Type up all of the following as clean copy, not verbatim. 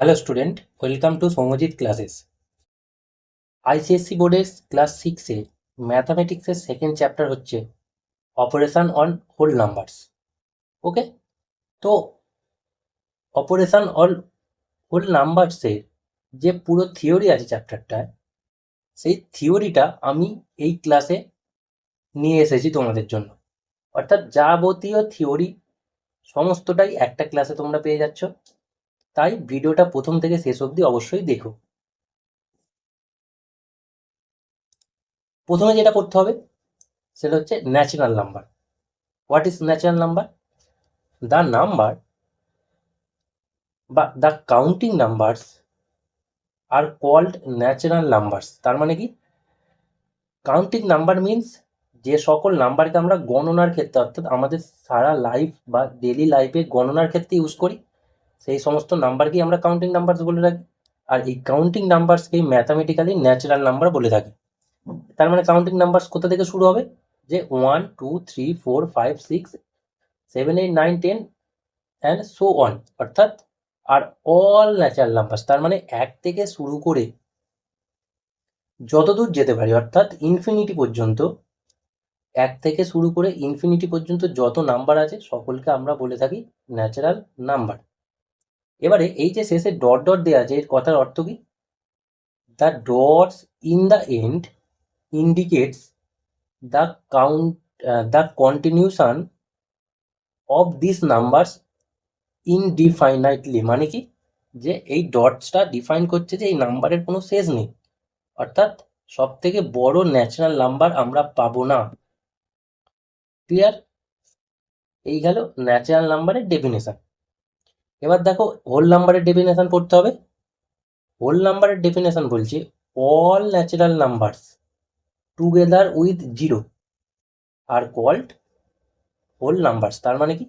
Hello student, welcome to Soumyajit classes. ICSE বোর্ডের class 6-এ ম্যাথামেটিক্সের second chapter হচ্ছে operation on whole numbers. ওকে, তো operation on whole নাম্বারসের যে পুরো theory আছে চ্যাপ্টারটায়, সেই থিওরিটা আমি এই ক্লাসে নিয়ে এসেছি তোমাদের জন্য। অর্থাৎ যাবতীয় থিওরি সমস্তটাই একটা ক্লাসে তোমরা পেয়ে যাচ্ছ। তাই ভিডিওটা প্রথম থেকে শেষ অবধি অবশ্যই দেখো। প্রথমে যেটা করতে হবে সেটা হচ্ছে natural number. What is natural number? The number বা the counting numbers are called natural numbers. তার মানে কি? কাউন্টিং নাম্বার মিন্স যে সকল নাম্বারকে আমরা গণনার ক্ষেত্রে, অর্থাৎ আমাদের সারা লাইফ বা ডেলি লাইফে গণনার ক্ষেত্রে ইউজ করি, সেই সমস্ত নাম্বারকেই আমরা কাউন্টিং নাম্বারস বলে থাকি। আর এই কাউন্টিং নাম্বারসকেই ম্যাথামেটিক্যালি ন্যাচারাল নাম্বার বলে থাকি। তার মানে কাউন্টিং নাম্বারস কোথা থেকে শুরু হবে? যে 1 2 3 4 5 6 7 8 9 10 অ্যান্ড সো অন, অর্থাৎ আর অল ন্যাচারাল নাম্বারস। তার মানে এক থেকে শুরু করে যতদূর যেতে পারি, অর্থাৎ ইনফিনিটি পর্যন্ত, এক থেকে শুরু করে ইনফিনিটি পর্যন্ত যত নাম্বার আছে সকলকে আমরা বলে থাকি ন্যাচারাল নাম্বার। এবারে এই যে শেষে ডট ডট দেওয়া আছে, এর কথার অর্থ কি? The dots in the end indicates the the continuation of this numbers indefinitely. মানে কি? যে এই ডটসটা ডিফাইন করছে যে এই নাম্বারের কোনো শেষ নেই, অর্থাৎ সব থেকে বড় ন্যাচারাল নাম্বার আমরা পাবো না। ক্লিয়ার? এই গেল ন্যাচারাল নাম্বারের ডেফিনেশন। এবার দেখো হোল নাম্বারের ডেফিনেশন পড়তে হবে। হোল নাম্বারের ডেফিনেশন বলছে all natural numbers together with zero are called whole numbers. তার মানে কি?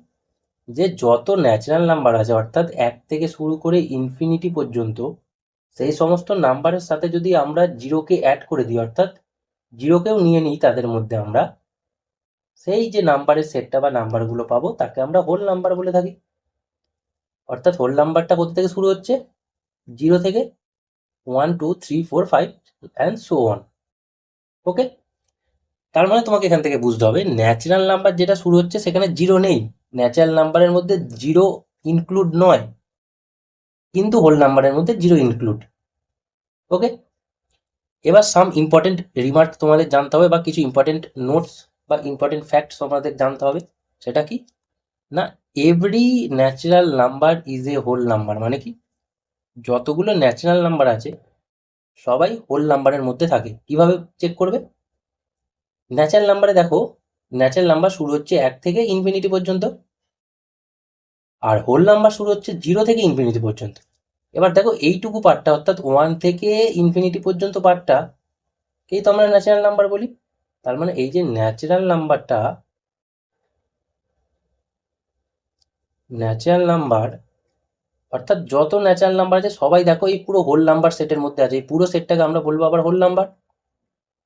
যে যত ন্যাচারাল নাম্বার আছে, অর্থাৎ এক থেকে শুরু করে ইনফিনিটি পর্যন্ত, সেই সমস্ত নাম্বারের সাথে যদি আমরা জিরোকে অ্যাড করে দিই, অর্থাৎ জিরোকেও নিয়ে নিই তাদের মধ্যে, আমরা সেই যে নাম্বারের সেটটা বা নাম্বারগুলো পাবো তাকে আমরা হোল নাম্বার বলে থাকি। অর্থাৎ হোল নাম্বারটা কোথা থেকে শুরু হচ্ছে? জিরো থেকে 1 2 3 4 5 অ্যান্ড সো অন। ওকে, তার মানে তোমাকে এখান থেকে বুঝতে হবে ন্যাচারাল নাম্বার যেটা শুরু হচ্ছে সেখানে জিরো নেই। ন্যাচারাল নাম্বারের মধ্যে জিরো ইনক্লুড নয়, কিন্তু হোল নাম্বারের মধ্যে জিরো ইনক্লুড। ওকে, এবার সাম ইম্পর্টেন্ট রিমার্ক তোমাদের জানতে হবে, বা কিছু ইম্পর্টেন্ট নোটস বা ইম্পর্টেন্ট ফ্যাক্টস তোমাদের জানতে হবে। সেটা কি না, every natural number is a whole number. মানে কি? যতগুলো ন্যাচারাল নাম্বার আছে সবাই হোল নাম্বারের মধ্যে থাকে। কিভাবে চেক করবে? ন্যাচারাল নাম্বারে দেখো, ন্যাচারাল নাম্বার শুরু হচ্ছে 1 থেকে ইনফিনিটি পর্যন্ত, আর হোল নাম্বার শুরু হচ্ছে 0 থেকে ইনফিনিটি পর্যন্ত। এবার দেখো এইটুকু পার্টটা, অর্থাৎ 1 থেকে ইনফিনিটি পর্যন্ত পার্টটাকেই তো আমরা ন্যাচারাল নাম্বার বলি। তার মানে এই যে ন্যাচারাল নাম্বার অর্থাৎ যত ন্যাচারাল নাম্বার আছে সবাই দেখো এই পুরো হোল নাম্বার সেটের মধ্যে আছে। এই পুরো সেটটাকে আমরা বলবো আবার হোল নাম্বার,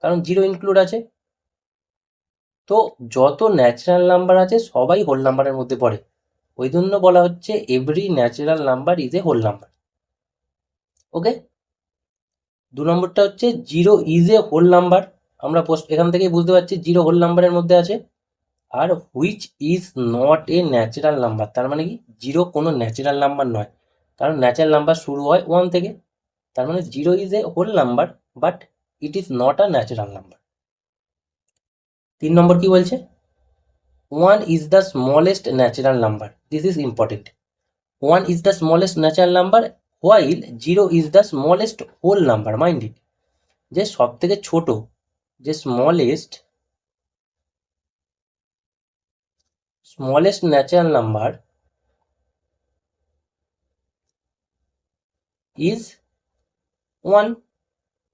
কারণ জিরো ইনক্লুড আছে। তো যত ন্যাচারাল নাম্বার আছে সবাই হোল নাম্বারের মধ্যে পড়ে, ওই জন্য বলা হচ্ছে every natural number is a whole number. Okay, 2 নম্বরটা হচ্ছে zero is a whole number. আমরা এখান থেকেই বুঝতে পারছি জিরো হোল নাম্বারের মধ্যে আছে। আর which is not a natural number. তার মানে কি? জিরো কোনো ন্যাচারাল নাম্বার নয়, কারণ ন্যাচারাল নাম্বার শুরু হয় 1 থেকে। তার মানে zero is a whole number, but it is not a natural number. 3 number কি বলছে? 1 is the smallest natural number. This is important. 1 is the smallest natural number while 0 is the smallest whole number. Mind it, যে সব থেকে ছোট, যে smallest natural number is 1.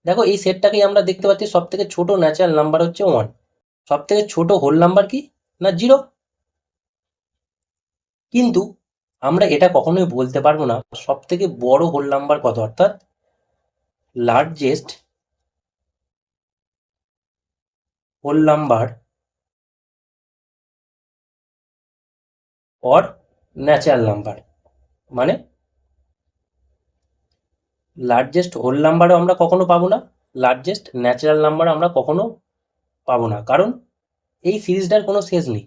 দেখো এই সেটটাকেই আমরা দেখতে পাচ্ছি সব থেকে ছোট ন্যাচারাল নাম্বার হচ্ছে 1। সব থেকে ছোট হোল নাম্বার কি না? 0। কিন্তু আমরা এটা কখনোই বলতে পারবো না সব থেকে বড় হোল নাম্বার কত, অর্থাৎ largest whole number or natural number. মানে লার্জেস্ট হোল নাম্বারও আমরা কখনো পাবো না, লার্জেস্ট ন্যাচারাল নাম্বার আমরা কখনো পাবো না, কারণ এই সিরিজটার কোনো শেষ নেই।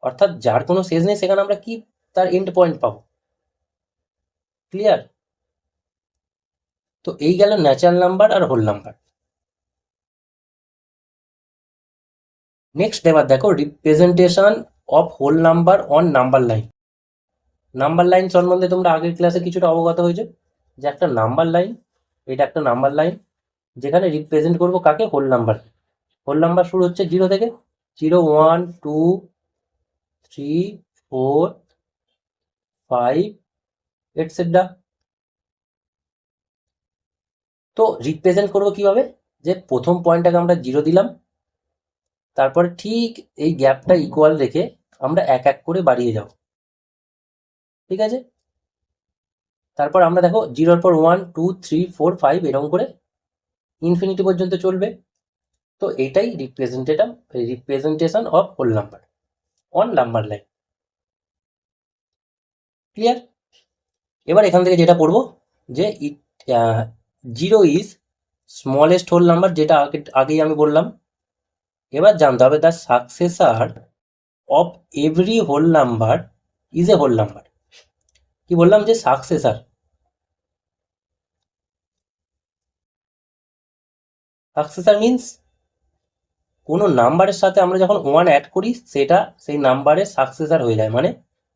অর্থাৎ যার কোনো শেষ নেই সেখানে আমরা কি তার এন্ড পয়েন্ট পাবো। ক্লিয়ার? তো এই গেল ন্যাচারাল নাম্বার আর হোল নাম্বার। নেক্সট এবার দেখো representation of whole number on number line. Number line সম্বন্ধে তোমরা আগের ক্লাসে কিছুটা অবগত হয়েছে যে একটা নাম্বার লাইন, এটা একটা নাম্বার লাইন যেখানে রিপ্রেজেন্ট করবো কাকে, হোল নাম্বার। হোল নাম্বার শুরু হচ্ছে 0 থেকে, 0, 1, 2, 3, 4, 5 এটসেট্রা। তো রিপ্রেজেন্ট করবো কিভাবে, যে প্রথম পয়েন্টটাকে আমরা 0 দিলাম, তারপরে ঠিক এই গ্যাপটা ইকুয়াল রেখে আমরা এক এক করে বাড়িয়ে যাব। ঠিক আছে? তারপর আমরা দেখো 0-র পর 1, 2, 3, 4, 5 এরকম করে ইনফিনিটি পর্যন্ত চলবে। তো এটাই representation of whole number on number line. Clear? এবার এখান থেকে যেটা পড়বো যে 0 ইজ স্মলেস্ট হোল নাম্বার, যেটা আগেই আমি বললাম। এবার জানতে হবে the successor of every whole number is a whole number. কি বললাম, যে সাকসেসার মিনস কোনো নাম্বারের সাথে আমরা যখন 1 অ্যাড করি সেটা সেই নাম্বারের সাকসেসার হয়ে যায়। মানে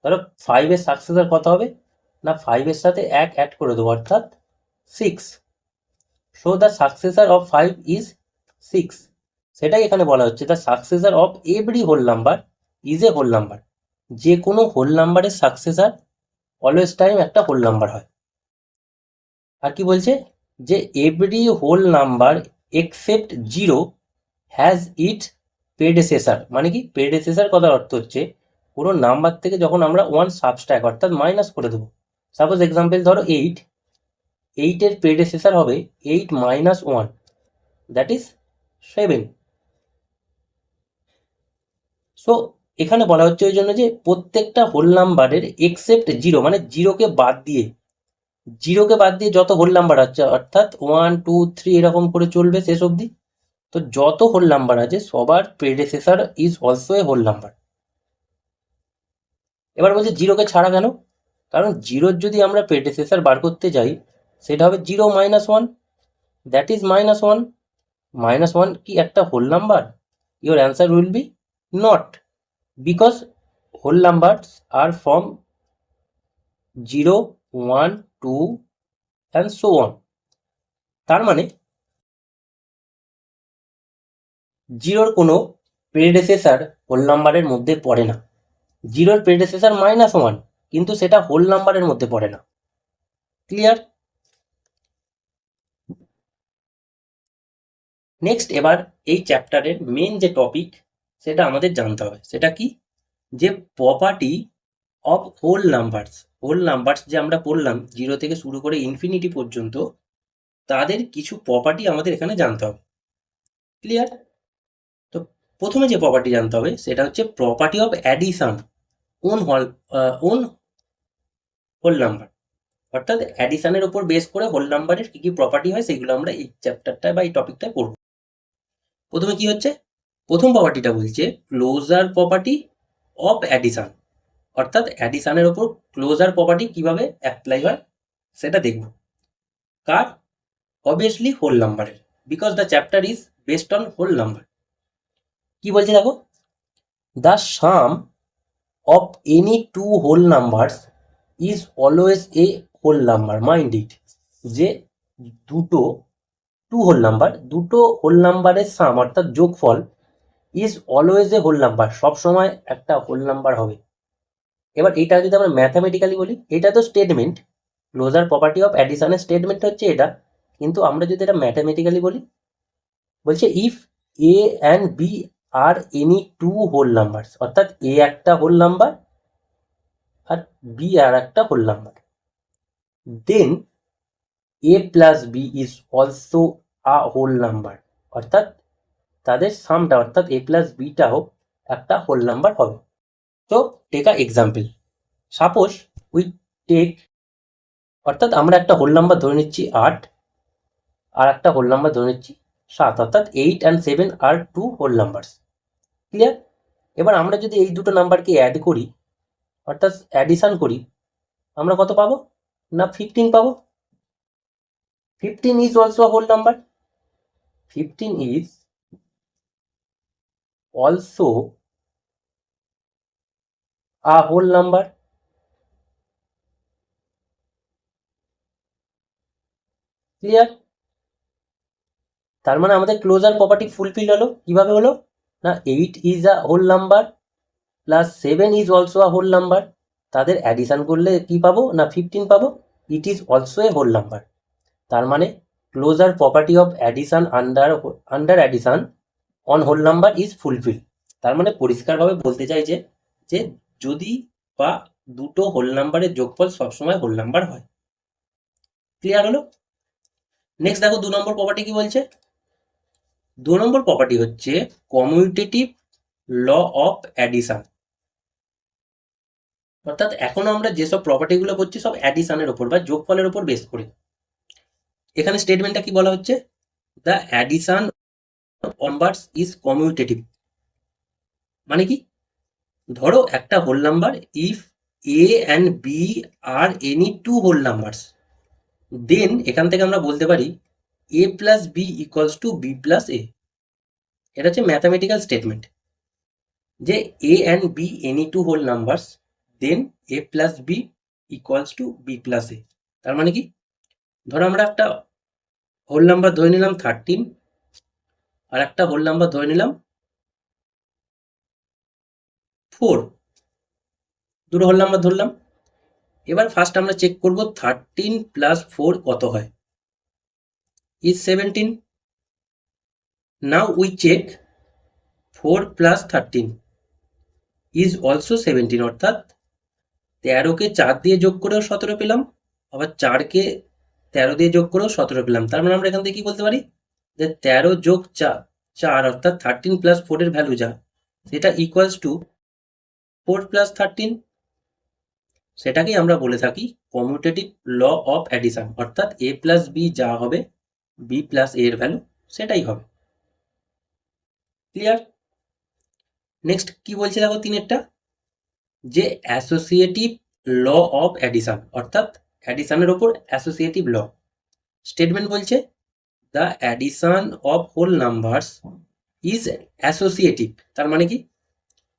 ধরো 5-এর সাকসেসার কত হবে না, 5-এর সাথে 1 অ্যাড করে দেবো, অর্থাৎ 6। So the successor of 5 is 6। সেটাই এখানে বলা হচ্ছে, the successor of every whole number is a whole number. যে কোনো হোল নাম্বারের সাকসেসার অলওয়েজ টাইম একটা হোল নাম্বার হয়। আর কি বলছে, যে every whole number except 0 has it predecessor. মানে কি, প্রেডেসেসার কথার অর্থ হচ্ছে কোনো নাম্বার থেকে যখন আমরা 1 সাবস্ট্রাক অর্থাৎ মাইনাস করে দেবো। সাপোজ এক্সাম্পল ধরো 8, 8-এর প্রেডেসেসার হবে 8 minus 1, দ্যাট ইজ 7। সো এখানে বলা হচ্ছে ওই জন্য যে প্রত্যেকটা হোল নাম্বারের এক্সেপ্ট 0, মানে জিরোকে বাদ দিয়ে যত হোল নাম্বার আছে, অর্থাৎ 1, 2, 3 এরকম করে চলবে শেষ অবধি। তো যত হোল নাম্বার আছে সবার predecessor is also a whole number. এবার বলছে 0কে ছাড়া কেন, কারণ 0-র যদি আমরা প্রেডেসেসার বার করতে যাই সেটা হবে 0 minus 1, দ্যাট ইজ -1। -1 কি একটা whole number? Your answer will be not, because whole numbers are from 0, 1, 2 and so on. তার মানে 0-র কোনো প্রেডেসেসার হোল নাম্বারের মধ্যে পড়ে না। 0-র প্রেডেসেসার -1, কিন্তু সেটা হোল নাম্বারের মধ্যে পড়ে না। ক্লিয়ার? নেক্সট এবার এই চ্যাপ্টারের মেন যে টপিক সেটা আমাদের জানতে হবে, সেটা কি, যে প্রপার্টি অফ হোল নাম্বারস যে আমরা পড়লাম 0 থেকে শুরু করে ইনফিনিটি পর্যন্ত, তাদের কিছু প্রপার্টি আমাদের এখানে জানতে হবে। ক্লিয়ার? তো প্রথমে যে প্রপার্টি জানতে হবে সেটা হচ্ছে property of addition on whole number. অর্থাৎ অ্যাডিশনের উপর বেস করে হোল নাম্বারের কি কি প্রপার্টি হয় সেগুলো আমরা এই চ্যাপ্টারটায় বা এই টপিকটায় পড়ব। প্রথমে কি হচ্ছে, প্রথম প্রপার্টিটা বলছে ক্লোজার প্রপার্টি অফ অ্যাডিশন। অর্থাৎ অ্যাডিশনের ওপর ক্লোজার প্রপার্টি কিভাবে অ্যাপ্লাই হয় সেটা দেখব। কার? অবভিয়াসলি হোল নাম্বারের, because the chapter is based on whole number. কি বলছে দেখো, the sum of any two whole numbers is always a whole number. Mind it, যে দুটো হোল নাম্বারের সাম অর্থাৎ যোগফল is always a whole number, সবসময় একটা হোল নাম্বার হবে। এবার এটা যদি আমরা ম্যাথামেটিক্যালি বলি, এটা তো স্টেটমেন্ট, ক্লোজার প্রপার্টি অফ অ্যাডিশনের স্টেটমেন্ট হচ্ছে এটা, কিন্তু আমরা যদি এটা ম্যাথামেটিক্যালি বলি, বলছে if A and B are any two whole number, অর্থাৎ এ একটা হোল নাম্বার আর বি আর একটা whole number, then A plus B is also a whole number. অর্থাৎ তাদের সামটা অর্থাৎ এ প্লাস বিটাও একটা হোল নাম্বার হবে। তো take a example, suppose we take অর্থাৎ আমরা একটা হোল নাম্বার ধরে নিচ্ছি 8 আর একটা হোল নাম্বার ধরে নিচ্ছি 7, অর্থাৎ 8 and 7 আর 2 হোল নাম্বারস। ক্লিয়ার? এবার আমরা যদি এই দুটো নাম্বারকে অ্যাড করি অর্থাৎ অ্যাডিশন করি, আমরা কত পাবো? না 15 পাবো। 15 is also a whole number. 15 is also a whole number. Clear? তার মানে আমাদের ক্লোজার প্রপার্টি ফুলফিল হলো। কিভাবে হলো? না 8 is a whole number plus 7 is also a whole number, তাদের অ্যাডিশন করলে কি পাবো? না 15 পাবো। It is also a whole number. তার মানে closure property of addition under addition on whole number is fulfil. তার মানে পরিষ্কারভাবে বলতে চাই যে যে যদি বা দুটো হোল নাম্বারের যোগফল সবসময় হোল নাম্বার হয়। ক্লিয়ার হলো? নেক্সট দেখো 2 নম্বর প্রপার্টি কি বলছে। 2 নম্বর প্রপার্টি হচ্ছে কমিউটেটিভ ল অফ অ্যাডিশন। অর্থাৎ এখন আমরা যেসব প্রপার্টিগুলো করছি সব অ্যাডিশনের ওপর বা যোগফলের ওপর বেস করে। এখানে স্টেটমেন্টটা কি বলা হচ্ছে? The addition numbers is commutative. মানে কি? ধরো একটা whole number, if A and B are any two whole numbers, then এখান থেকে আমরা বলতে পারি A plus B equals to B plus A. এটা হচ্ছে ম্যাথামেটিক্যাল স্টেটমেন্ট যে A and B any two whole numbers, then A plus B equals to B plus A. তার মানে কি? ধরো আমরা একটা হোল নাম্বার ধরে নিলাম 13 আর একটা হোল নাম্বার ধরে নিলাম 4, দুটো হোল নাম্বার ধরলাম। এবার ফার্স্ট আমরা চেক করব 13 প্লাস 4 কত হয়? Is 17। Now we check 4 plus 13 is also 17, অর্থাৎ 13কে 4 দিয়ে যোগ করেও 17 পেলাম, আবার 4কে 13 দিয়ে যোগ করেও 17 পেলাম। তার মানে আমরা এখান থেকে কি বলতে পারি? যে 13 যোগ 4 অর্থাৎ 13 প্লাস 4 এর ভ্যালু যা, সেটা ইকুয়ালস টু 4 প্লাস 13। সেটাকেই আমরা বলে থাকি কমিউটেটিভ ল অফ অ্যাডিশন, অর্থাৎ এ প্লাস বি যা হবে বি প্লাস এ এর ভ্যালু সেটাই হবে। ক্লিয়ার? নেক্সট কি বলছে দেখো 3-এরটা, যে অ্যাসোসিয়েটিভ ল অফ অ্যাডিশন, অর্থাৎ অ্যাডিশনের ওপর অ্যাসোসিয়েটিভ ল। স্টেটমেন্ট বলছে the addition of whole numbers is associative. তার মানে কি?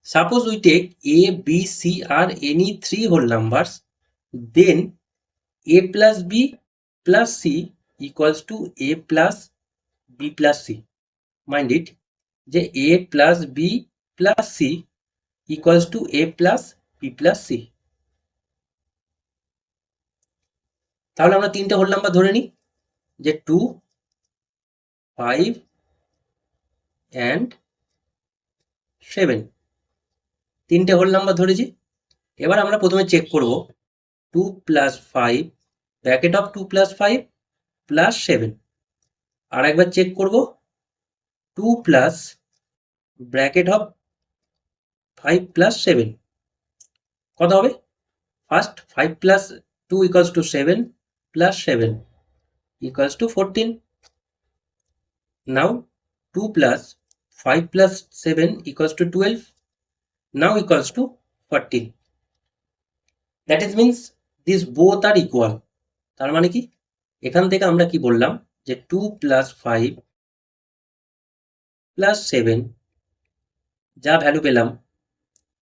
Suppose we take A B C are any 3 whole numbers, then a plus b plus c equals to a plus b plus c. Mind it, যে a plus b plus c equals to a plus b plus c. তাহলে আমরা 3টে whole number ধরে নিই, যে 2, 5 and 7, 3টে whole number ধরেছি। এবার আমরা প্রথমে চেক করব 2 plus 5 bracket of 2 plus 5 plus 7, আর একবার চেক করব 2 plus ব্র্যাকেট অফ 5 plus 7, কত হবে? First 5 plus 2 equals to 7 plus 7 equals to 14. Now 2 plus 5 plus 7 equals to 12. Now equals to 14. That is means these both are equal. তার মানে কি? এখান থেকে আমরা কি বললাম? যে 2 plus 5 plus 7 যা ভ্যালু পেলাম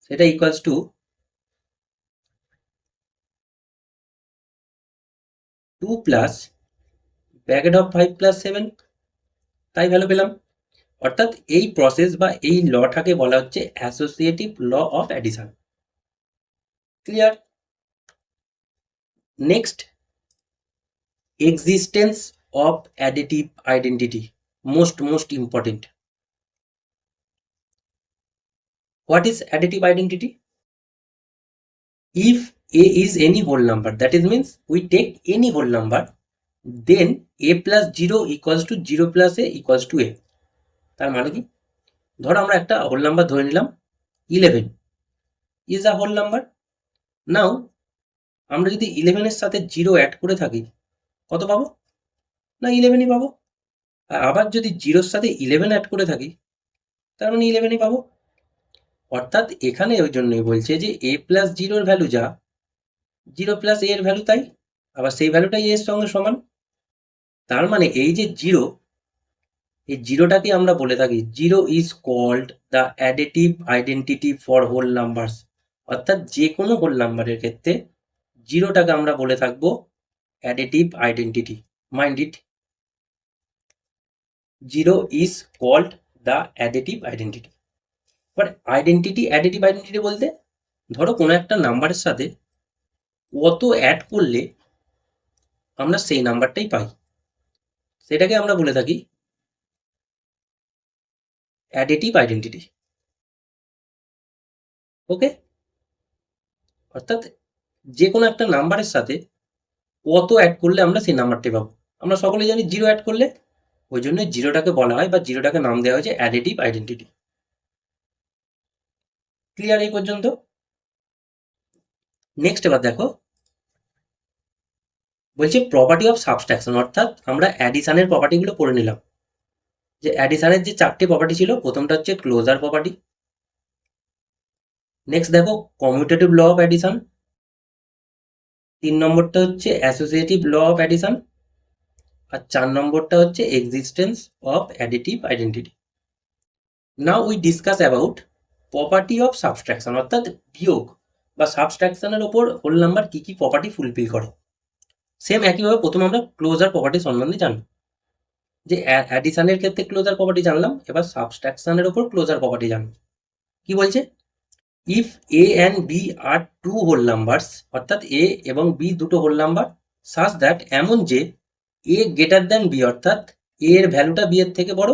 সেটা equals to 2 plus bracket of 5 plus 7, তাই ভ্যালু পেলাম। অর্থাৎ এই প্রসেস বা এই লটাকে বলা হচ্ছে associative law of addition. Clear? Next, existence of additive identity, most important. What is additive identity? If a is any whole number, that is means we take any whole number, then a plus 0 equals to 0 plus a equals to a. তার মানে কি? ধরো আমরা একটা whole number ধরে নিলাম 11 is a whole number. Now আমরা যদি 11-এর সাথে 0 অ্যাড করে থাকি কত পাবো? না 11ই পাবো। আর আবার যদি 0-র সাথে 11 অ্যাড করে থাকি তার মানে 11ই পাবো। অর্থাৎ এখানে ওই জন্যই বলছে যে a প্লাস 0-র ভ্যালু যা, 0 প্লাস a এর ভ্যালু তাই, আবার সেই ভ্যালুটাই a এর সঙ্গে সমান। তার মানে এই যে 0, এই 0টাকে আমরা বলে থাকি 0 is called the additive identity for whole numbers. অর্থাৎ যে কোনো হোল নাম্বারের ক্ষেত্রে 0টাকে আমরা বলে থাকবো additive identity. Mind it, 0 is called the additive identity. But additive identity বলতে ধরো কোনো একটা নাম্বারের সাথে কত অ্যাড করলে আমরা সেই নাম্বারটাই পাই, সেটাকে আমরা বলে থাকি অ্যাডিটিভ আইডেন্টিটি। ওকে, অর্থাৎ যে কোনো একটা নাম্বারের সাথে কত অ্যাড করলে আমরা সেই নাম্বারটাই পাবো। আমরা সকলে জানি 0 অ্যাড করলে, ওই জন্য 0টাকে বলা হয় বা 0টাকে নাম দেওয়া হয়েছে অ্যাডিটিভ আইডেন্টিটি। ক্লিয়ার এই পর্যন্ত? নেক্সট এবার দেখো, বলছে প্রপার্টি অফ সাবস্ট্রাকশন, অর্থাৎ আমরা অ্যাডিশনের প্রপার্টিগুলো পড়ে নিলাম। যে অ্যাডিশনের যে 4টে প্রপার্টি ছিল, প্রথমটা হচ্ছে ক্লোজার প্রপার্টি। নেক্সট দেখো কমিউটেটিভ ল অফ অ্যাডিশন। 3 নম্বরটা হচ্ছে অ্যাসোসিয়েটিভ ল অফ অ্যাডিশন। আর 4 নম্বরটা হচ্ছে existence of additive identity. Now we discuss about property of subtraction, অর্থাৎ বিয়োগ বা সাবস্ট্রাকশনের ওপর হোল নাম্বার কি কি প্রপার্টি ফুলফিল করে। সেম একইভাবে প্রথম আমরা ক্লোজার প্রপার্টি সম্বন্ধে জানব। যে অ্যাডিশনের ক্ষেত্রে ক্লোজার প্রপার্টি জানলাম, এবার সাবস্ট্রাকশনের ওপর ক্লোজার প্রপার্টি জানব। কি বলছে? If A and B are two whole numbers, অর্থাৎ এ এবং বি দুটো হোল নাম্বার, সাচ দ্যাট এমন যে এ গ্রেটার দ্যান বি, অর্থাৎ এ এর ভ্যালুটা বি এর থেকে বড়,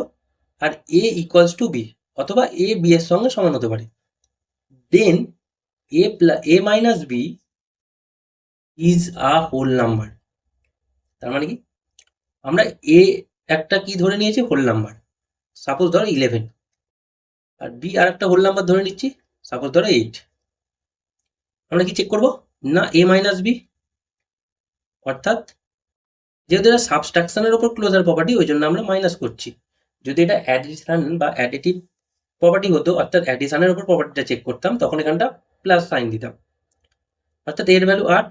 আর এ ইকুয়ালস টু বি, অথবা এ বি এর সঙ্গে সমান হতে পারে, then A minus B is a whole number. তার মানে কি, আমরা এ একটা কি ধরে নিয়েছি হোল নাম্বার, সাপোজ ধরো 11, আর বি আর একটা হোল নাম্বার ধরে নিচ্ছি, সাপোজ ধরো 8। আমরা কি চেক করব? না এ মাইনাস বি, অর্থাৎ যেহেতু এটা সাবস্ট্রাকশনের ওপর ক্লোজার প্রপার্টি, ওই জন্য আমরা মাইনাস করছি। যদি এটা অ্যাডিশন বা অ্যাডিটিভ প্রপার্টি হতো, অর্থাৎ অ্যাডিশনের ওপর প্রপার্টিটা চেক করতাম, তখন এখানটা প্লাস সাইন দিতাম। অর্থাৎ এর ভ্যালু 8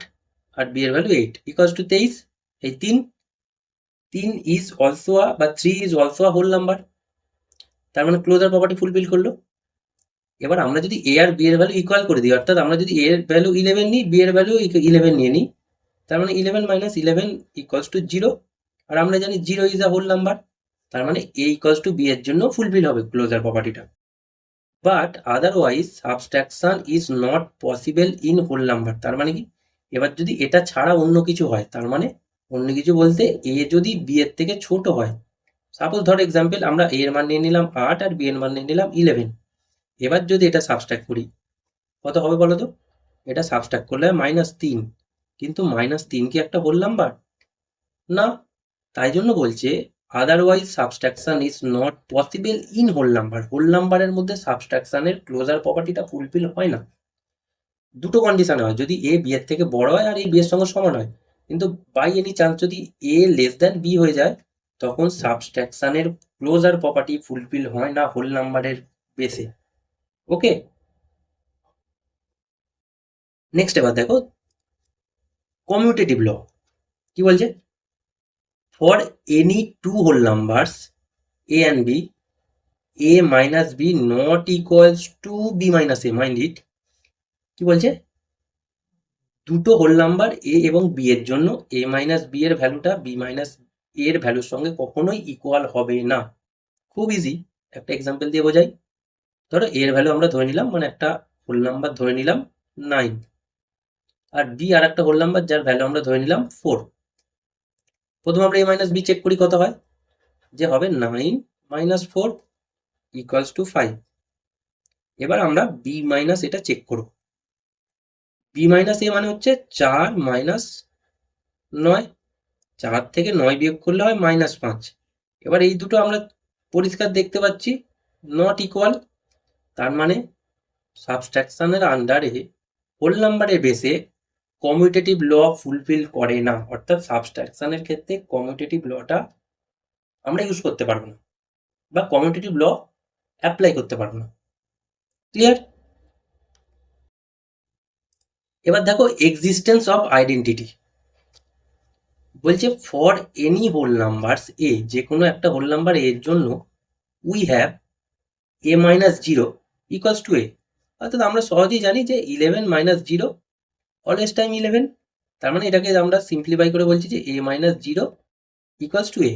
আর বি এর ভ্যালু 8 ইকুয়ালস টু 23। এই 3 ইজ অলসো বা 3 is also a whole number. তার মানে ক্লোজার প্রপার্টি ফুলফিল করলো। এবার আমরা যদি এ আর বি এর ভ্যালু ইকুয়াল করে দিই, অর্থাৎ আমরা যদি এ এর ভ্যালু 11 নিই, বি এর ভ্যালু 11 নিয়ে নিই, তার মানে 11 মাইনাস 11 ইকুয়ালস টু 0। আর আমরা জানি 0 ইজ আ হোল নাম্বার, তার মানে এ ইকুয়ালস টু বি এর জন্য ফুলফিল হবে ক্লোজার প্রপার্টিটা। But otherwise subtraction is not possible in whole number. তার মানে কি, এবার যদি এটা ছাড়া অন্য কিছু হয়, তার মানে অন্য কিছু বলতে এ যদি বি এর থেকে ছোট হয়, সাপোজ ধর এক্সাম্পল আমরা এ এর মান নিয়ে নিলাম 8 আর বি এর মান নিয়ে নিলাম 11। এবার যদি এটা সাবস্ট্রাক্ট করি কত হবে বলো তো? এটা সাবস্ট্রাক্ট করলে -3, কিন্তু -3 কি একটা হোল নাম্বার? না, তাই জন্য বলছে otherwise subtraction is not possible in whole number. Whole নাম্বারের মধ্যে সাবস্ট্রাকশনের ক্লোজার প্রপার্টিটা ফুলফিল হয় না। দুটো কন্ডিশন হয়, যদি এ বি এর থেকে বড় হয় আর এ বি এর সঙ্গে সমান হয়। কিন্তু বাই এনি চান্স যদি এ লেস দ্যান বি হয়ে যায়, তখন সাবস্ট্রাকশনের ক্লোজার প্রপার্টি ফুলফিল হয় না হোল নাম্বারের বেসে। ওকে, নেক্সট এবার দেখো কমিউটেটিভ ল কি বলছে। For any two whole numbers A and B, a minus b not equals to b minus a, mind it. কি বলছে? দুটো হোল নাম্বার a এবং b এর জন্য a মাইনাস b এর ভ্যালুটা b মাইনাস a এর ভ্যালুর সঙ্গে কখনোই ইকুয়াল হবে না। খুব ইজি, একটা এক্সাম্পল দিয়ে বোঝাই। ধরো a এর ভ্যালু আমরা ধরে নিলাম, মানে একটা হোল নাম্বার ধরে নিলাম 9, আর b আর একটা হোল নাম্বার যার ভ্যালু আমরা ধরে নিলাম 4। প্রথমে আমরা a মাইনাস b চেক করি কত হয়, যে হবে 9 মাইনাস 4 ইকুয়ালস টু 5। এবার আমরা b মাইনাস এটা চেক করব। বি মাইনাস এ মানে হচ্ছে 4 মাইনাস 9, 4 থেকে 9 বিয়োগ করলে হয় -5। এবার এই দুটো আমরা পরিষ্কার দেখতে পাচ্ছি নট ইকুয়াল। তার মানে সাবস্ট্রাকশনের আন্ডারে হোল নাম্বারের বেসে কমিউটেটিভ ল ফুলফিল করে না, অর্থাৎ সাবস্ট্রাকশনের ক্ষেত্রে কমিউটেটিভ লটা আমরা ইউজ করতে পারবো না বা কমিউটেটিভ ল অ্যাপ্লাই করতে পারবো না। ক্লিয়ার? এবার দেখো এক্সিস্টেন্স অফ আইডেন্টিটি বলছে for any whole numbers A, যে কোনো একটা হোল নাম্বার এর জন্য we have A minus zero equals to A, অর্থাৎ আমরা সহজেই জানি যে 11 মাইনাস জিরো অলওয়েজ টাইম 11। তার মানে এটাকে আমরা সিম্পলিফাই করে বলছি যে A minus zero equals to A,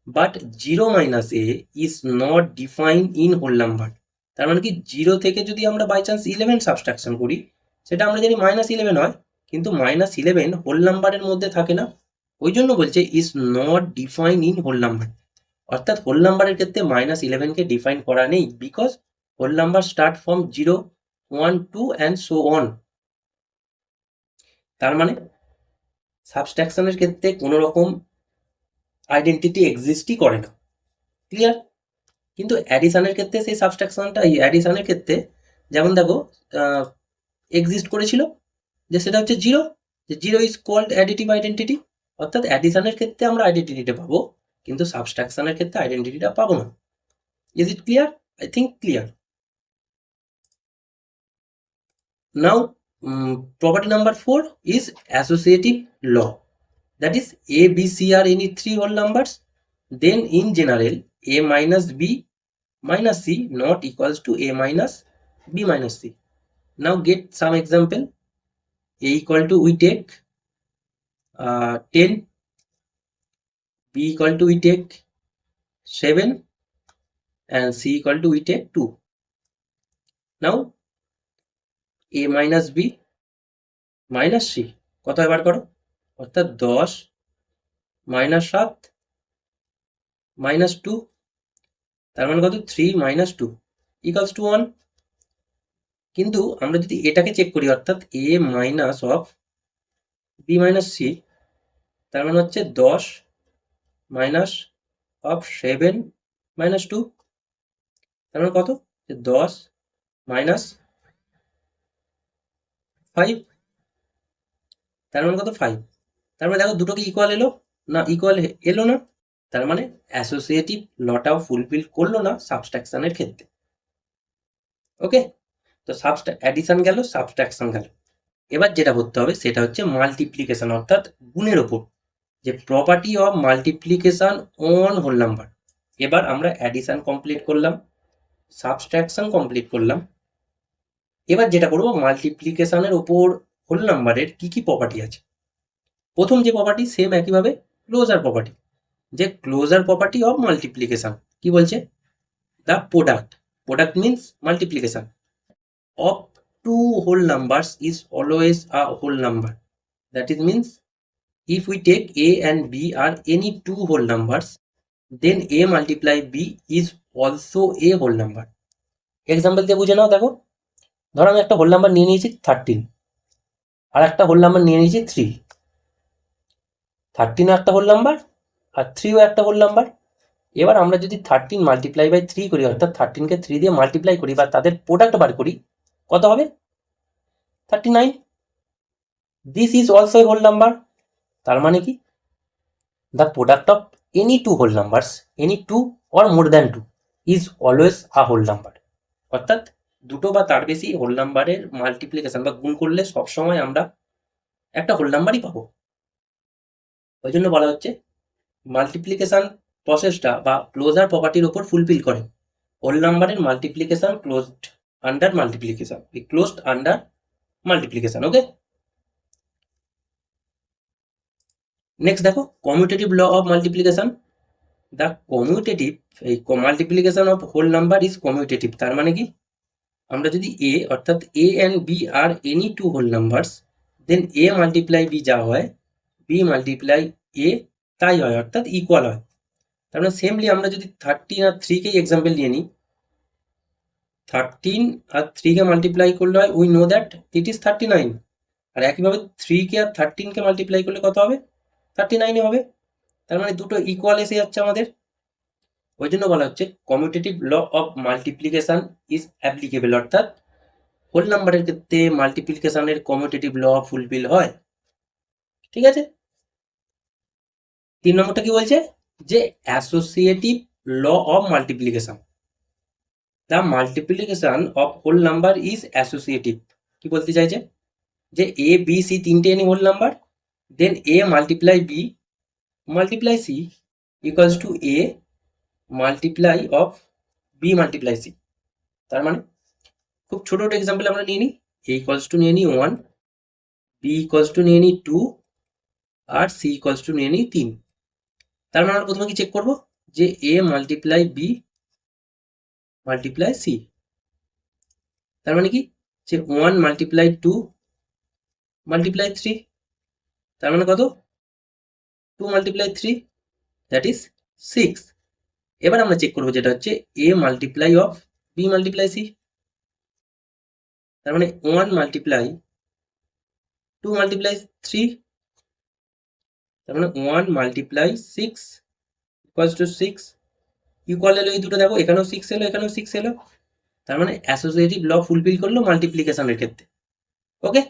but zero minus A is not define in whole number. তার মানে কি জিরো থেকে যদি আমরা বাই চান্স 11 সাবস্ট্রাকশন করি, সেটা আমরা জানি মাইনাস 11 হয়, কিন্তু মাইনাস 11 হোল নাম্বারের মধ্যে থাকে না, ওই জন্য বলছে is not define in whole number. অর্থাৎ হোল নাম্বারের ক্ষেত্রে মাইনাস 11কে ডিফাইন করা নেই, because whole number start from 0, 1, 2 and so on. তার মানে সাবস্ট্রাকশনের ক্ষেত্রে কোনো রকম আইডেন্টিটি এক্সিস্টই করে না। ক্লিয়ার? কিন্তু অ্যাডিশনের ক্ষেত্রে সেই সাবস্ট্রাকশনটা, এই অ্যাডিশনের ক্ষেত্রে যেমন দেখো এক্সিস্ট করেছিল, যে সেটা হচ্ছে জিরো, যে zero is called additive identity. অর্থাৎ অ্যাডিশনের ক্ষেত্রে আমরা আইডেন্টিটিটা পাবো, কিন্তু সাবস্ট্রাকশনের ক্ষেত্রে আইডেন্টিটিটা পাবো না। Is it clear? I think clear. Now property number 4 is associative law, that is a, b, c are any three whole numbers, then in general a minus b minus c not equals to a minus b minus c. Now get some example. A equal to we take 10, b equal to we take 7 and c equal to we take 2. Now a minus b minus c কত এবার করো, অর্থাৎ 10 minus 7 minus 2, তার মানে কত 3 minus 2 equals to 1। কিন্তু আমরা যদি এটাকে চেক করি, অর্থাৎ a minus of b minus c, তার মানে হচ্ছে 10 মাইনাস অফ 7 মাইনাস 2, তার মানে কত 10 মাইনাস 5, তার মানে কত 5। তার মানে দেখো দুটোকে ইকুয়াল এলো না, ইকুয়াল এলো না, তার মানে অ্যাসোসিয়েটিভ লটাও ফুলফিল করলো না সাবস্ট্রাকশনের ক্ষেত্রে। ওকে, তো অ্যাডিশন গেল, সাবস্ট্রাকশন গেল। এবার যেটা করতে হবে সেটা হচ্ছে মাল্টিপ্লিকেশন, অর্থাৎ গুণের ওপর, যে property of multiplication on whole number. এবার আমরা অ্যাডিশন কমপ্লিট করলাম, সাবস্ট্রাকশন কমপ্লিট করলাম, এবার যেটা করবো মাল্টিপ্লিকেশনের ওপর হোল নাম্বারের কি কি প্রপার্টি আছে। প্রথম যে প্রপার্টি সেম একইভাবে ক্লোজার প্রপার্টি, যে ক্লোজার প্রপার্টি অফ মাল্টিপ্লিকেশন কি বলছে, the product means multiplication of two whole numbers is always a whole number. That is means if we take a and b are any two whole numbers, then a multiply b is also a whole number. Example দিয়ে বুঝে নাও। দেখো ধরো আমি একটা whole number নিয়ে নিয়েছি 13, আর একটা whole number নিয়ে নিয়েছি 3। 13ও একটা হোল নাম্বার আর 3ও একটা হোল নাম্বার। এবার আমরা যদি 13 মাল্টিপ্লাই বাই 3 করি, অর্থাৎ 13কে 3 দিয়ে মাল্টিপ্লাই করি বা তাদের প্রোডাক্ট বার করি, কত হবে 39। This is also a whole number. তার মানে কি the product of any two whole numbers, any two or more than two is always a whole number. অর্থাৎ দুটো বা তার বেশি হোল নাম্বারের মাল্টিপ্লিকেশন বা গুণ করলে সবসময় আমরা একটা হোল নাম্বারই পাবো। ওই জন্য বলা হচ্ছে মাল্টিপ্লিকেশন প্রসেসটা বা ক্লোজার প্রপার্টির উপর ফুলফিল করে। হোল নাম্বারের multiplication closed under multiplication, closed under multiplication. Okay, next দেখো commutative law of multiplication. The commutative, এই multiplication of whole number is commutative. তার মানে কি আমরা যদি এ, অর্থাৎ A and B are any two whole numbers, then A multiply B যা হয় বি মাল্টিপ্লাই এ তাই হয়, অর্থাৎ ইকুয়াল হয়। তার মানে সেমলি আমরা যদি 13 আর 3কেই এক্সাম্পল নিয়ে নিই, 13 আর 3কে মাল্টিপ্লাই করলে হয় we know that it is 39, আর একইভাবে 3কে আর 13কে মাল্টিপ্লাই করলে কত হবে 39 হবে। তার মানে দুটো ইকুয়াল এসে যাচ্ছে আমাদের। ওই জন্য বলা হচ্ছে commutative law of multiplication is applicable, অর্থাৎ হোল নাম্বারের ক্ষেত্রে মাল্টিপ্লিকেশনের কমিউটেটিভ ল ফুলফিল হয়। ঠিক আছে, 3 নম্বরটা কি বলছে যে associative law of multiplication, the multiplication of whole number is associative. কি বলতে চাইছে যে এ বি সি তিনটে any whole number, then A multiply B multiply C equals to A multiply of B multiply C. তার মানে খুব ছোট ছোট এক্সাম্পল আমরা নিয়ে নিই। এ ইকুয়ালস টু নিয়ে নিই 1, বি ইকুয়ালস টু নিয়ে নিই 2, আর সি ইকুয়ালস টু নিয়ে নিই 3। তার মানে আমরা প্রথমে কি চেক করব যে A multiply B multiply C, তার মানে কি যে 1 মাল্টিপ্লাই 2 মাল্টিপ্লাই 3, তার মানে কত 2 মাল্টিপ্লাই 3, দ্যাট ইজ 6। এবার আমরা চেক করবো যেটা হচ্ছে A multiply of B multiply C, তার মানে 1 মাল্টিপ্লাই 2 মাল্টিপ্লাই 3, তার মানে 1 মাল্টিপ্লাই 6 ইকুয়ালস টু 6। ইকুয়াল এলো এই দুটো, দেখো এখানেও 6 এলো এখানেও 6 এলো, তার মানে অ্যাসোসিয়েটিভ ল ফুলফিল করলো মাল্টিপ্লিকেশনের ক্ষেত্রে। ওকে,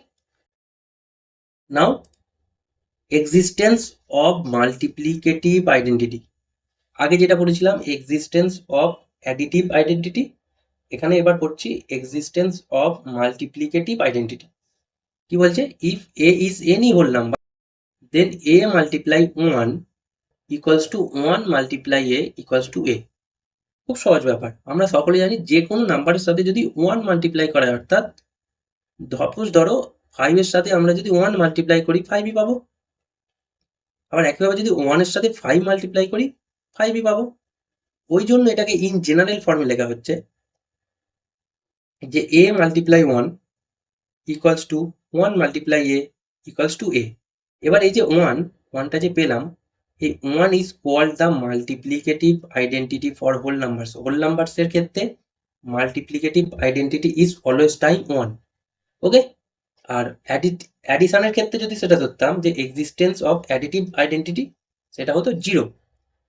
নাও এক্সিস্টেন্স অফ মাল্টিপ্লিকেটিভ আইডেন্টিটি। আগে যেটা পড়েছিলাম এক্সিস্টেন্স অফ অ্যাডিটিভ আইডেন্টিটি, এখানে এবার পড়ছি এক্সিস্টেন্স অফ মাল্টিপ্লিকেটিভ আইডেন্টিটি। কি বলছে if A is any whole number then A multiply 1 equals to 1 multiply A equals to A. খুব সহজ ব্যাপার, আমরা সকলে জানি যে কোনো নাম্বারের সাথে যদি 1 মাল্টিপ্লাই করা হয়, অর্থাৎ ধরো 5 এর সাথে আমরা যদি 1 মাল্টিপ্লাই করি 5ই পাবো, আবার একইভাবে যদি 1 এর সাথে 5 মাল্টিপ্লাই করি 5ই পাবো। ওই জন্য এটাকে ইন জেনারেল ফর্মে লেখা হচ্ছে যে A multiply 1 equals to 1 multiply A equals to A. এবার এই যে 1টা যে পেলাম, এই 1 is called the multiplicative identity for whole numbers. Whole নাম্বারসের ক্ষেত্রে multiplicative identity is always time 1। Okay, আর অ্যাডিশনের ক্ষেত্রে যদি সেটা ধরতাম যে এক্সিস্টেন্স অফ অ্যাডিটিভ আইডেন্টিটি, সেটা হতো 0।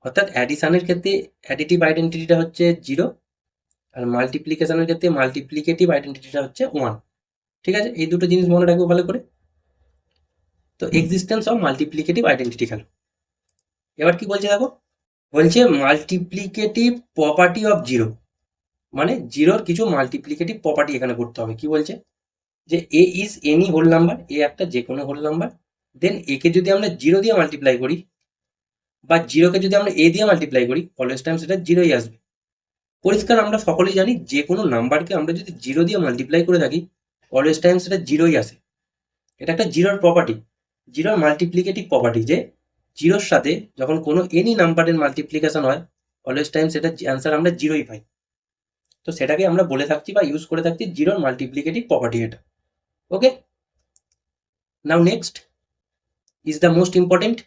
অর্থাৎ অ্যাডিশনের ক্ষেত্রে অ্যাডিটিভ আইডেন্টিটিটা হচ্ছে 0, আর মাল্টিপ্লিকেশনের ক্ষেত্রে মাল্টিপ্লিকেটিভ আইডেন্টিটিটা হচ্ছে 1। ঠিক আছে, এই দুটো জিনিস মনে রাখবো ভালো করে। তো এক্সিস্টেন্স অফ মাল্টিপ্লিকেটিভ আইডেন্টিটি গেল। এবার কি বলছে দেখো, বলছে মাল্টিপ্লিকেটিভ প্রপার্টি অফ 0, মানে 0-র কিছু মাল্টিপ্লিকেটিভ প্রপার্টি এখানে করতে হবে। কি বলছে যে এ ইজ এনি হোল নাম্বার, এ একটা যে কোনো হোল নাম্বার, দেন একে যদি আমরা 0 দিয়ে মাল্টিপ্লাই করি বা 0কে যদি আমরা এ দিয়ে মাল্টিপ্লাই করি, অলওয়েজ টাইম সেটা 0ই আসবে। পরিষ্কার আমরা সকলেই জানি যে কোনো নাম্বারকে আমরা যদি 0 দিয়ে মাল্টিপ্লাই করে থাকি অলওয়েজ টাইম সেটা 0ই আসে। এটা একটা 0-র প্রপার্টি, 0-র মাল্টিপ্লিকেটিভ প্রপার্টি, যে 0-র সাথে যখন কোনো এনি নাম্বারের মাল্টিপ্লিকেশন হয় অলওয়েজ টাইম সেটা অ্যান্সার আমরা 0ই পাই। তো সেটাকে আমরা বলে থাকছি বা ইউজ করে থাকছি 0-র মাল্টিপ্লিকেটিভ প্রপার্টি এটা। Okay, now next is the most important,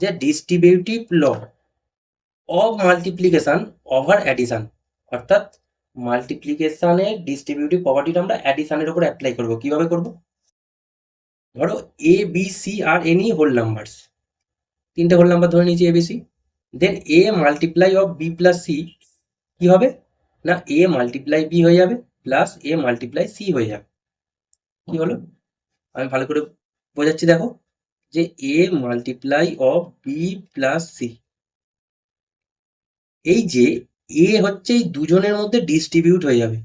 যে distributive law of multiplication over addition. অর্থাৎ মাল্টিপ্লিকেশনের ডিস্ট্রিবিউটিভ প্রপার্টিটা আমরা অ্যাডিশনের উপর অ্যাপ্লাই করব। কিভাবে করব, ধরো A B C are any whole numbers, তিনটে হোল নাম্বার ধরে নিয়েছি A B C, then A multiply of B plus C কি হবে না এ মাল্টিপ্লাই বি হয়ে যাবে প্লাস এ মাল্টিপ্লাই সি হয়ে যাবে। কি হলো, আমি ভালো করে বোঝাচ্ছি দেখো, যে A multiply of B plus C, এই যে এ হচ্ছে এই দুজনের মধ্যে ডিস্ট্রিবিউট হয়ে যাবে,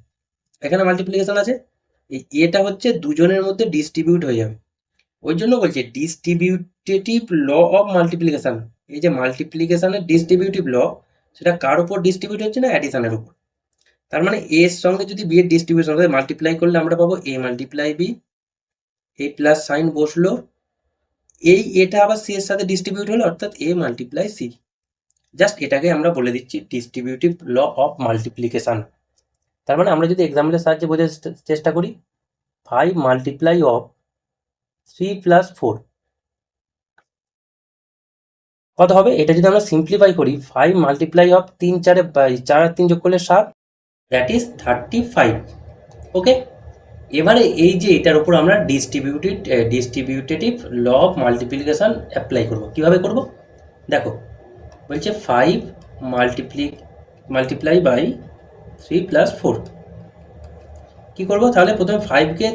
এখানে মাল্টিপ্লিকেশন আছে, এই এটা হচ্ছে দুজনের মধ্যে ডিস্ট্রিবিউট হয়ে যাবে। ওই জন্য বলছে ডিস্ট্রিবিউটেটিভ ল অফ মাল্টিপ্লিকেশন। এই যে মাল্টিপ্লিকেশনের ডিস্ট্রিবিউটিভ ল, সেটা কার উপর ডিস্ট্রিবিউট হচ্ছে না অ্যাডিশনের উপর। তার মানে এ এর সঙ্গে যদি বি এর ডিস্ট্রিবিউশন হয় মাল্টিপ্লাই করলে আমরা পাবো এ মাল্টিপ্লাই বি, এই প্লাস সাইন বসলো, এই এটা আবার সি এর সাথে ডিস্ট্রিবিউট হলো অর্থাৎ এ মাল্টিপ্লাই সি। জাস্ট এটাকে আমরা বলে দিচ্ছি ডিস্ট্রিবিউটিভ ল অফ মাল্টিপ্লিকেশন। তার মানে আমরা যদি এক্সাম্পলের সাহায্যে বোঝার চেষ্টা করি, 5 মাল্টিপ্লাই অফ 3 প্লাস 4 কত হবে, এটা যদি আমরা সিম্পলিফাই করি 5 মাল্টিপ্লাই অফ 3 4 4 আর 3 যোগ করলে 7, দ্যাট ইজ 35। ওকে, এবারে এই যে এটার উপর আমরা ডিস্ট্রিবিউটেটিভ ল অফ মাল্টিপ্লিকেশন অ্যাপ্লাই করব। কিভাবে করব দেখো, বলছে 5 মাল্টিপ্লাই বাই 3 প্লাস 4, কি করব তাহলে প্রথমে 5কে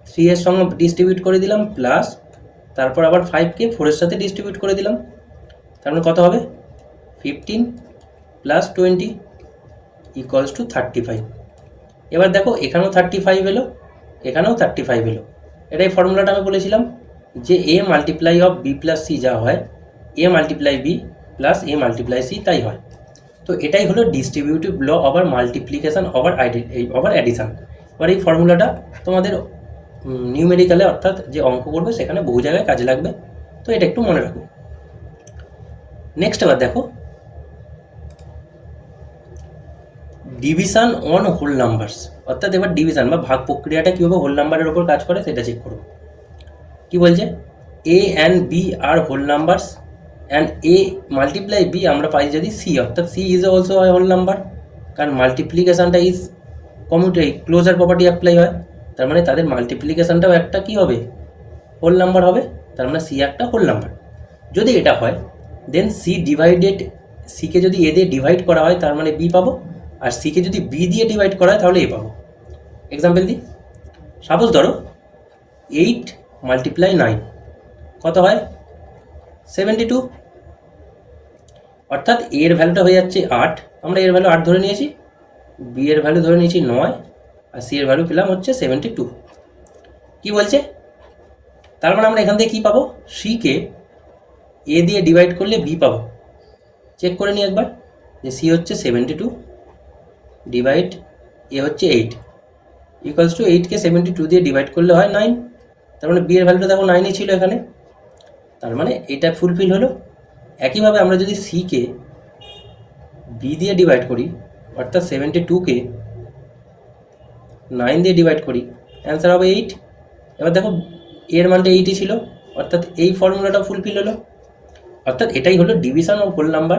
3 এর সঙ্গে ডিস্ট্রিবিউট করে দিলাম প্লাস তারপর আবার 5কে 4 এর সাথে ডিস্ট্রিবিউট করে দিলাম, তার মানে কত হবে 15 প্লাস 20 ইকুয়ালস টু 35। এবার দেখো এখানেও 35 এলো, এখানেও 35 এলো। এটাই ফর্মুলাটা আমি বলেছিলাম যে A multiply of B plus C যা হয় A multiply B plus A multiply C তাই হয়। তো এটাই হলো distributive law over multiplication over addition. এবার এই ফর্মুলাটা তোমাদের নিউমেরিক্যালে অর্থাৎ যে অঙ্ক করবে সেখানে বহু জায়গায় কাজে লাগবে, তো এটা একটু মনে রাখো। নেক্সট এবার দেখো ডিভিশন অন হোল নাম্বারস, অর্থাৎ এবার ডিভিশন বা ভাগ প্রক্রিয়াটা কীভাবে হোল নাম্বারের ওপর কাজ করে সেটা চেক করবো। কি বলছে A and B are whole numbers and A multiply B আমরা পাই যদি সি, অর্থাৎ সি ইজ অলসো হয় হোল নাম্বার, কারণ মাল্টিপ্লিকেশানটা is commutative closure property apply হয়, তার মানে তাদের মাল্টিপ্লিকেশানটাও একটা কী হবে হোল নাম্বার হবে, তার মানে সি একটা হোল নাম্বার। যদি এটা হয় দেন সি ডিভাইডেড, সিকে যদি এ দিয়ে ডিভাইড করা হয় তার মানে বি পাবো, আর সিকে যদি বি দিয়ে ডিভাইড করা হয় তাহলে এ পাবো। এক্সাম্পল দিই, সাপোজ ধরো 8 মাল্টিপ্লাই 9 কত হয় 72, অর্থাৎ এর ভ্যালুটা হয়ে যাচ্ছে 8, আমরা এর ভ্যালু 8 ধরে নিয়েছি, বি এর ভ্যালু ধরে নিয়েছি 9, আর সি এর ভ্যালু পেলাম হচ্ছে 72। কি বলছে তার মানে আমরা এখান থেকে কী পাবো, সিকে এ দিয়ে ডিভাইড করলে বি পাবো। চেক করে নিই একবার যে সি হচ্ছে 72 ডিভাইড এ হচ্ছে 8 ইকুয়ালস টু 8কে 72 দিয়ে ডিভাইড করলে হয় 9, তার মানে বি এর ভ্যালুটা দেখো 9ই ছিল এখানে, তার মানে এটা ফুলফিল হলো। একইভাবে আমরা যদি সিকে বি দিয়ে ডিভাইড করি অর্থাৎ 72কে 9 দিয়ে ডিভাইড করি অ্যান্সার হবে 8। এবার দেখো এর মানটা 8ই ছিল, অর্থাৎ এই ফর্মুলাটা ফুলফিল হলো। অর্থাৎ এটাই হলো ডিভিশন অফ হোল নাম্বার,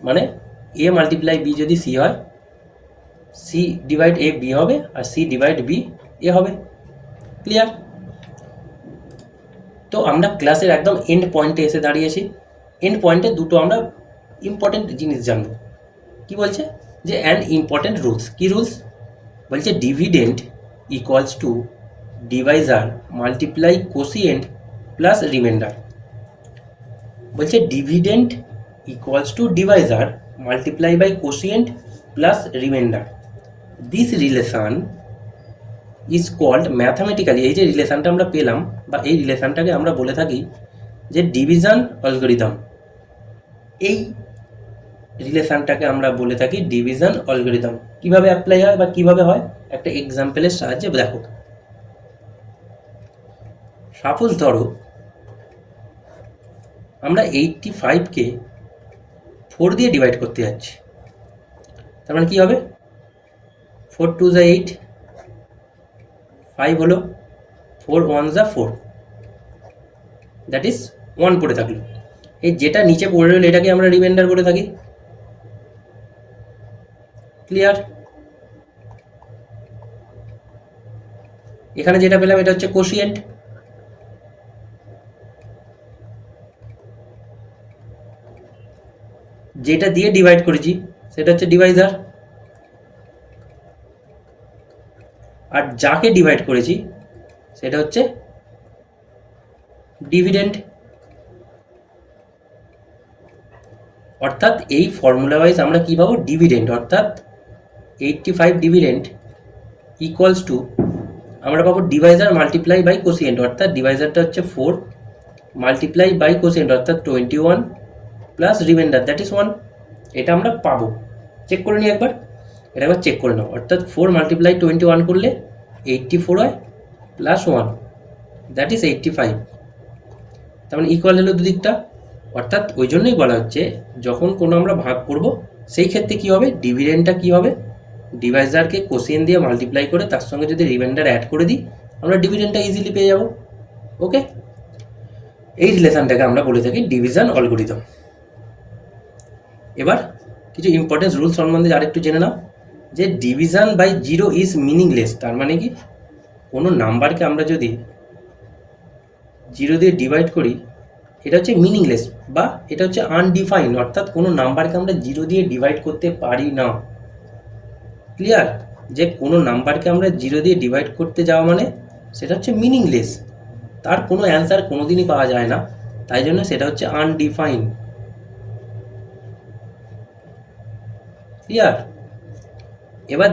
মানে এ মাল্টিপ্লাই বি যদি সি হয় সি ডিভাইড এ বি হবে আর সি ডিভাইড বি এ হবে। ক্লিয়ার? তো আমরা ক্লাসের একদম এন্ড পয়েন্টে এসে দাঁড়িয়েছি। এন্ড পয়েন্টে দুটো আমরা ইম্পর্টেন্ট জিনিস জানবো। কি বলছে যে অ্যান্ড ইম্পর্টেন্ট রুলস। কি রুলস বলছে dividend equals to divisor multiply quotient plus remainder. বলছে dividend equals to divisor multiply by quotient plus remainder. This relation is called mathematically, এই যে রিলেশনটা আমরা পেলাম বা এই রিলেশনটাকে আমরা বলে থাকি যে ডিভিশন অ্যালগরিদম। এই রিলেশনটাকে আমরা বলে থাকি ডিভিশন অ্যালগরিদম। কিভাবে অ্যাপ্লাই হয় বা কিভাবে হয় একটা এক্সাম্পলের সাহায্যে দেখো। সাপোজ ধরো আমরা 85কে 4 দিয়ে ডিভাইড করতে যাচ্ছি, তার মানে কী হবে 4 2 যা 8, 5 হলো, 4 1 যা 4, দ্যাট ইজ 1 পড়ে থাকলো। এই যেটা নিচে পড়ে রইল এটাকে আমরা রিমাইন্ডার বলে থাকি। ক্লিয়ার? এখানে যেটা পেলাম এটা হচ্ছে কোশিয়েন্ট, যেটা দিয়ে ডিভাইড করেছি সেটা হচ্ছে ডিভাইজার, আর যাকে ডিভাইড করেছি সেটা হচ্ছে ডিভিডেন্ড। অর্থাৎ এই ফর্মুলা ওয়াইজ আমরা কী পাবো ডিভিডেন্ড, অর্থাৎ 85 ডিভিডেন্ড ইকুয়ালস টু আমরা পাবো ডিভাইজার মাল্টিপ্লাই বাই কোসিয়েন্ট, অর্থাৎ ডিভাইজারটা হচ্ছে 4 মাল্টিপ্লাই বাই কোসিয়েন্ট অর্থাৎ 21 প্লাস রিমাইন্ডার দ্যাট ইজ 1। এটা আমরা পাবো। চেক করে নিই একবার, এটা একবার চেক করে নাও। অর্থাৎ 4 মাল্টিপ্লাই 21 করলে 84 হয় প্লাস 1 দ্যাট ইজ 85, তার মানে ইকুয়াল হলো দুদিকটা। অর্থাৎ ওই জন্যই বলা হচ্ছে যখন কোনো আমরা ভাগ করব সেই ক্ষেত্রে কী হবে ডিভিডেন্ডটা কী হবে ডিভাইজারকে কোসিয়েন্ট দিয়ে মাল্টিপ্লাই করে তার সঙ্গে যদি রিমাইন্ডার অ্যাড করে দিই আমরা ডিভিডেন্ডটা ইজিলি পেয়ে যাব। ওকে, এই রিলেশনটাকে আমরা বলে থাকি ডিভিশন অ্যালগরিদম। এবার কিছু ইম্পর্টেন্ট রুল সম্বন্ধে আরেকটু জেনে নাও যে ডিভিশন বাই 0 ইজ মিনিংলেস। তার মানে কি কোনো নাম্বারকে আমরা যদি 0 দিয়ে ডিভাইড করি এটা হচ্ছে মিনিংলেস বা এটা হচ্ছে আনডিফাইন্ড, অর্থাৎ কোনো নাম্বারকে আমরা 0 দিয়ে ডিভাইড করতে পারি না। ক্লিয়ার? যে কোনো নাম্বারকে আমরা 0 দিয়ে ডিভাইড করতে যাওয়া মানে সেটা হচ্ছে মিনিংলেস, তার কোনো অ্যান্সার কোনোদিনই পাওয়া যায় না, তাই জন্য সেটা হচ্ছে আনডিফাইন্ড। ক্লিয়ার? এবার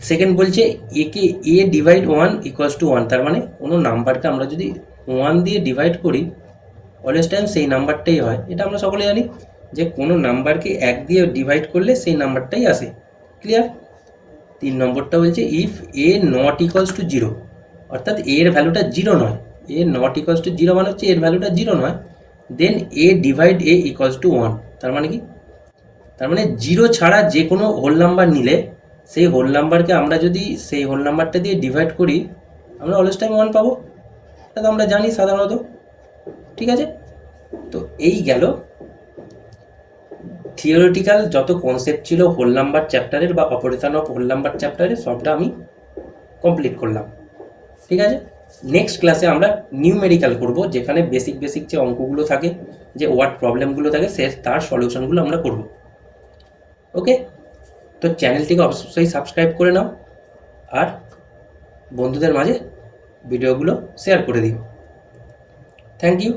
সেকেন্ড বলছে একে এ ডিভাইড 1 ইকুয়ালস টু 1, তার মানে কোনো নাম্বারকে আমরা যদি 1 দিয়ে ডিভাইড করি অলওয়েজ টাইম সেই নাম্বারটাই হয়। এটা আমরা সকলে জানি যে কোনো নাম্বারকে 1 দিয়ে ডিভাইড করলে সেই নাম্বারটাই আসে। ক্লিয়ার? 3 নম্বরটা বলছে if A not equals to 0, অর্থাৎ এর ভ্যালুটা 0 নয়, এ নট ইকুয়ালস টু 0 মানে হচ্ছে এর ভ্যালুটা 0 নয়, দেন এ ডিভাইড এ ইকুয়ালস টু 1। তার মানে কি? তার মানে 0 ছাড়া যে কোনো হোল নাম্বার নিলে সেই হোল নাম্বারকে আমরা যদি সেই হোল নাম্বারটা দিয়ে ডিভাইড করি আমরা অলওয়েজ টাইম 1 পাবো, এটা তো আমরা জানি সাধারণত। ঠিক আছে? তো এই গেল থিওরিটিক্যাল যত কনসেপ্ট ছিল হোল নাম্বার চ্যাপ্টারের বা অপারেশন অফ হোল নাম্বার চ্যাপ্টারের, সবটা আমি কমপ্লিট করলাম। ঠিক আছে? নেক্সট ক্লাসে আমরা নিউমেরিক্যাল করব, যেখানে বেসিক যে অঙ্কগুলো থাকে, যে ওয়ার্ড প্রবলেমগুলো থাকে, তার সলিউশনগুলো আমরা করব। ওকে? তো চ্যানেলটিকে অবশ্যই সাবস্ক্রাইব করে নাও আর বন্ধুদের মাঝে ভিডিওগুলো শেয়ার করে দিও। Thank you.